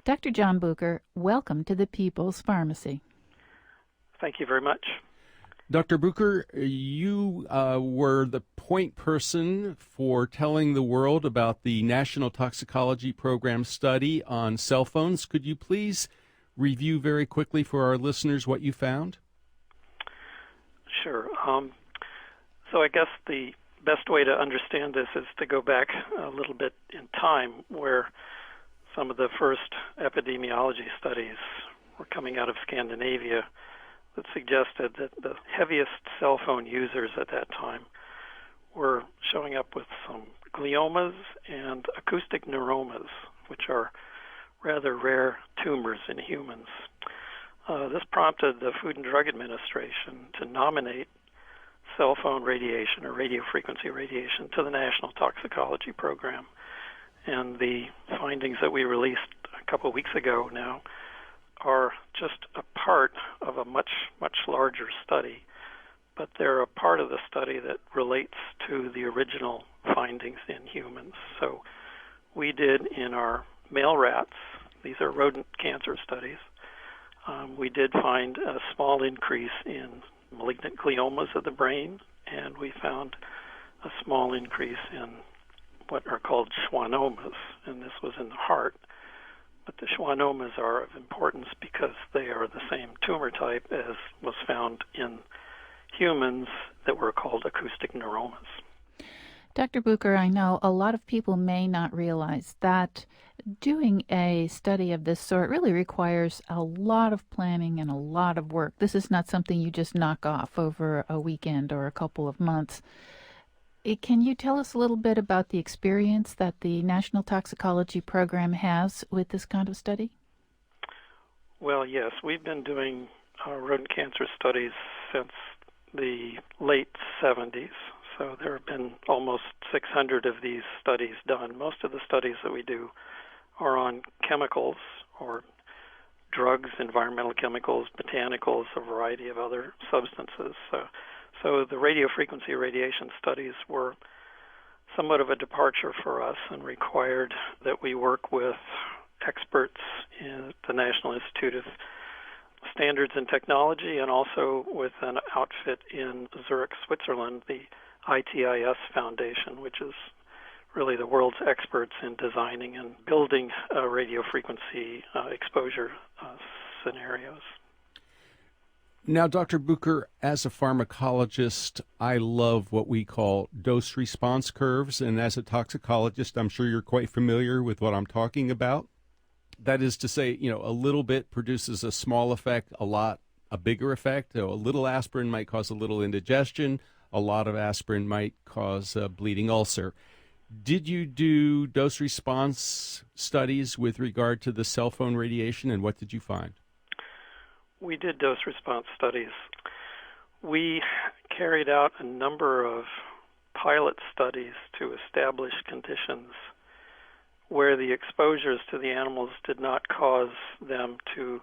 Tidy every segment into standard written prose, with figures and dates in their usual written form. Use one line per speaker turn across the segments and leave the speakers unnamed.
Dr. John Bucher, welcome to the People's Pharmacy.
Thank you very much.
Dr. Bucher, you were the point person for telling the world about the National Toxicology Program study on cell phones. Could you please review very quickly for our listeners what you found?
Sure. So I guess the best way to understand this is to go back a little bit in time, where some of the first epidemiology studies were coming out of Scandinavia that suggested that the heaviest cell phone users at that time were showing up with some gliomas and acoustic neuromas, which are rather rare tumors in humans. This prompted the Food and Drug Administration to nominate cell phone radiation or radiofrequency radiation to the National Toxicology Program. And the findings that we released a couple of weeks ago now are just a part of a much, much larger study, but they're a part of the study that relates to the original findings in humans. So we did in our male rats, these are rodent cancer studies, we did find a small increase in malignant gliomas of the brain, and we found a small increase in what are called schwannomas, and this was in the heart. But the schwannomas are of importance because they are the same tumor type as was found in humans that were called acoustic neuromas.
Dr. Bucher, I know a lot of people may not realize that doing a study of this sort really requires a lot of planning and a lot of work. This is not something you just knock off over a weekend or a couple of months. Can you tell us a little bit about the experience that the National Toxicology Program has with this kind of study?
Well, yes, we've been doing rodent cancer studies since the late 70s. So there have been almost 600 of these studies done. Most of the studies that we do are on chemicals or drugs, environmental chemicals, botanicals, a variety of other substances. So the radiofrequency radiation studies were somewhat of a departure for us and required that we work with experts in the National Institute of Standards and Technology and also with an outfit in Zurich, Switzerland, the ITIS Foundation, which is really the world's experts in designing and building radiofrequency exposure scenarios.
Now, Dr. Bucher, as a pharmacologist, I love what we call dose-response curves, and as a toxicologist, I'm sure you're quite familiar with what I'm talking about. That is to say, a little bit produces a small effect, a bigger effect. A little aspirin might cause a little indigestion. A lot of aspirin might cause a bleeding ulcer. Did you do dose-response studies with regard to the cell phone radiation, and what did you find?
We did dose-response studies. We carried out a number of pilot studies to establish conditions where the exposures to the animals did not cause them to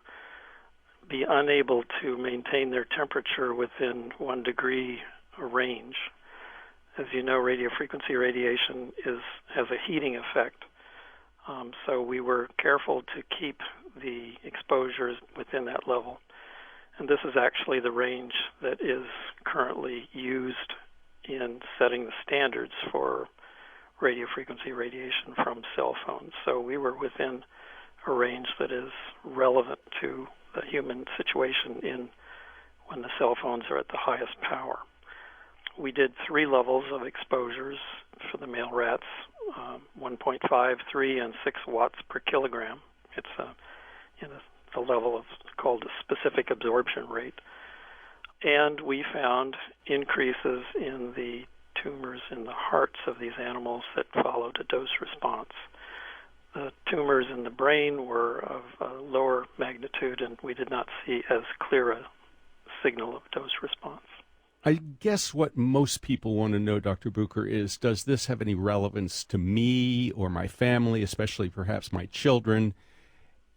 be unable to maintain their temperature within 1 degree range. As you know, radiofrequency radiation has a heating effect. So we were careful to keep the exposures within that level. And this is actually the range that is currently used in setting the standards for radiofrequency radiation from cell phones. So we were within a range that is relevant to the human situation when the cell phones are at the highest power. We did 3 levels of exposures for the male rats, 1.5, 3, and 6 watts per kilogram. It's the level of called a specific absorption rate. And we found increases in the tumors in the hearts of these animals that followed a dose response. The tumors in the brain were of a lower magnitude, and we did not see as clear a signal of dose response.
I guess what most people want to know, Dr. Bucher, is does this have any relevance to me or my family, especially perhaps my children?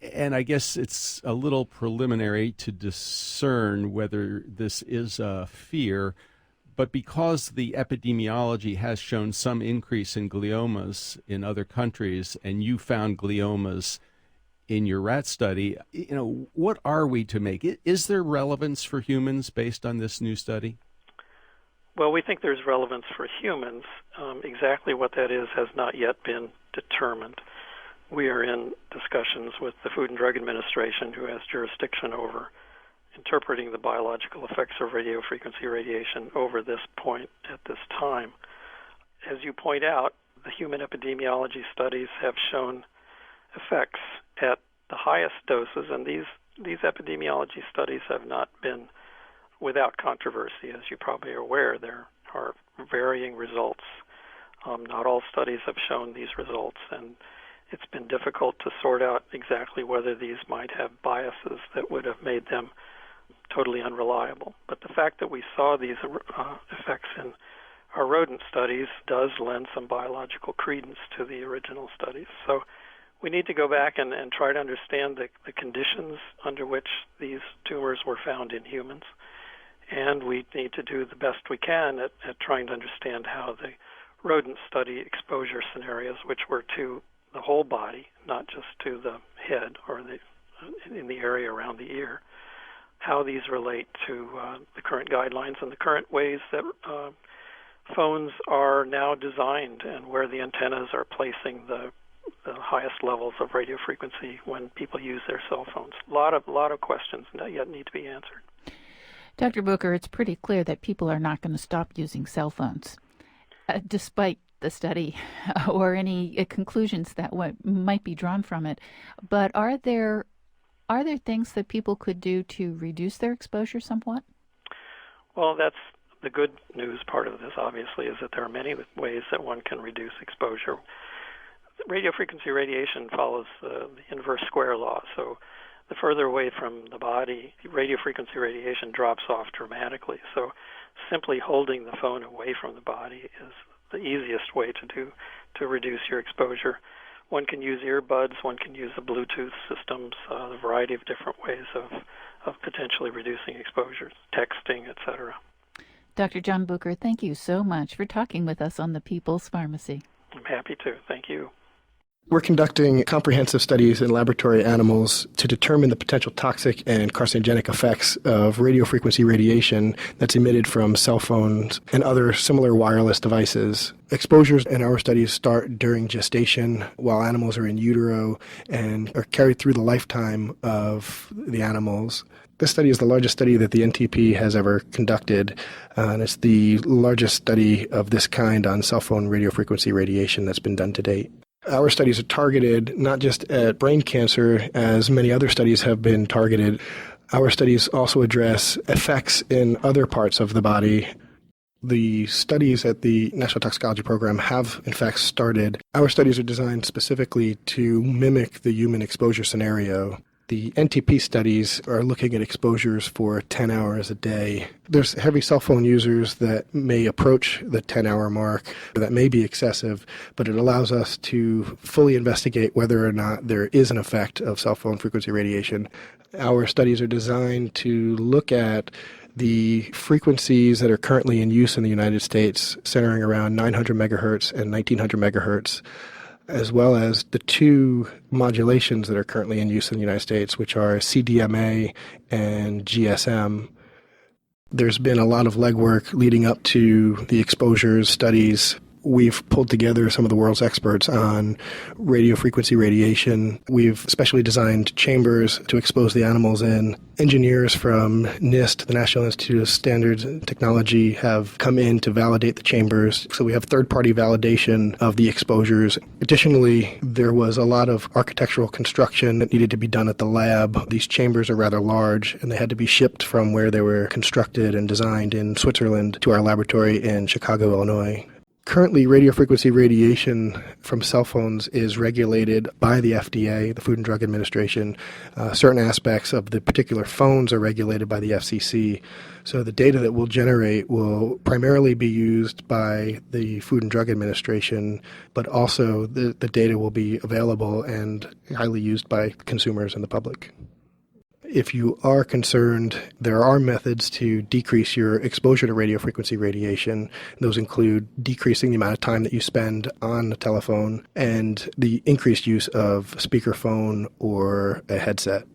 And I guess it's a little preliminary to discern whether this is a fear, but because the epidemiology has shown some increase in gliomas in other countries, and you found gliomas in your rat study. What are we to make? Is there relevance for humans based on this new study?
Well, we think there's relevance for humans. Exactly what that is has not yet been determined. We are in discussions with the Food and Drug Administration, who has jurisdiction over interpreting the biological effects of radiofrequency radiation over this point at this time. As you point out, the human epidemiology studies have shown effects at the highest doses, and these epidemiology studies have not been without controversy. As you probably are aware, there are varying results. Not all studies have shown these results, and it's been difficult to sort out exactly whether these might have biases that would have made them totally unreliable. But the fact that we saw these effects in our rodent studies does lend some biological credence to the original studies. So we need to go back and try to understand the conditions under which these tumors were found in humans. And we need to do the best we can at trying to understand how the rodent study exposure scenarios, which were to the whole body, not just to the head or in the area around the ear, how these relate to the current guidelines and the current ways that phones are now designed, and where the antennas are placing the highest levels of radio frequency when people use their cell phones. A lot of questions that yet need to be answered.
Dr. Booker, it's pretty clear that people are not going to stop using cell phones, despite the study or any conclusions that might be drawn from it. But are there things that people could do to reduce their exposure somewhat?
Well, that's the good news part of this, obviously, is that there are many ways that one can reduce exposure. Radio frequency radiation follows the inverse square law. So the further away from the body, radio frequency radiation drops off dramatically. So simply holding the phone away from the body is the easiest way to reduce your exposure. One can use earbuds, one can use the Bluetooth systems, a variety of different ways of potentially reducing exposures, texting, etc.
Dr. John Booker, thank you so much for talking with us on the People's Pharmacy.
I'm happy to. Thank you.
We're conducting comprehensive studies in laboratory animals to determine the potential toxic and carcinogenic effects of radiofrequency radiation that's emitted from cell phones and other similar wireless devices. Exposures in our studies start during gestation while animals are in utero and are carried through the lifetime of the animals. This study is the largest study that the NTP has ever conducted, and it's the largest study of this kind on cell phone radiofrequency radiation that's been done to date. Our studies are targeted not just at brain cancer, as many other studies have been targeted. Our studies also address effects in other parts of the body. The studies at the National Toxicology Program have, in fact, started. Our studies are designed specifically to mimic the human exposure scenario. The NTP studies are looking at exposures for 10 hours a day. There's heavy cell phone users that may approach the 10-hour mark. That may be excessive, but it allows us to fully investigate whether or not there is an effect of cell phone frequency radiation. Our studies are designed to look at the frequencies that are currently in use in the United States, centering around 900 megahertz and 1900 megahertz, as well as the two modulations that are currently in use in the United States, which are CDMA and GSM. There's been a lot of legwork leading up to the exposures studies. We've pulled together some of the world's experts on radiofrequency radiation. We've specially designed chambers to expose the animals in. Engineers from NIST, the National Institute of Standards and Technology, have come in to validate the chambers. So we have third-party validation of the exposures. Additionally, there was a lot of architectural construction that needed to be done at the lab. These chambers are rather large, and they had to be shipped from where they were constructed and designed in Switzerland to our laboratory in Chicago, Illinois. Currently, radiofrequency radiation from cell phones is regulated by the FDA, the Food and Drug Administration. Certain aspects of the particular phones are regulated by the FCC. So the data that we'll generate will primarily be used by the Food and Drug Administration, but also the data will be available and highly used by consumers and the public. If you are concerned, there are methods to decrease your exposure to radio frequency radiation. Those include decreasing the amount of time that you spend on the telephone and the increased use of speakerphone or a headset.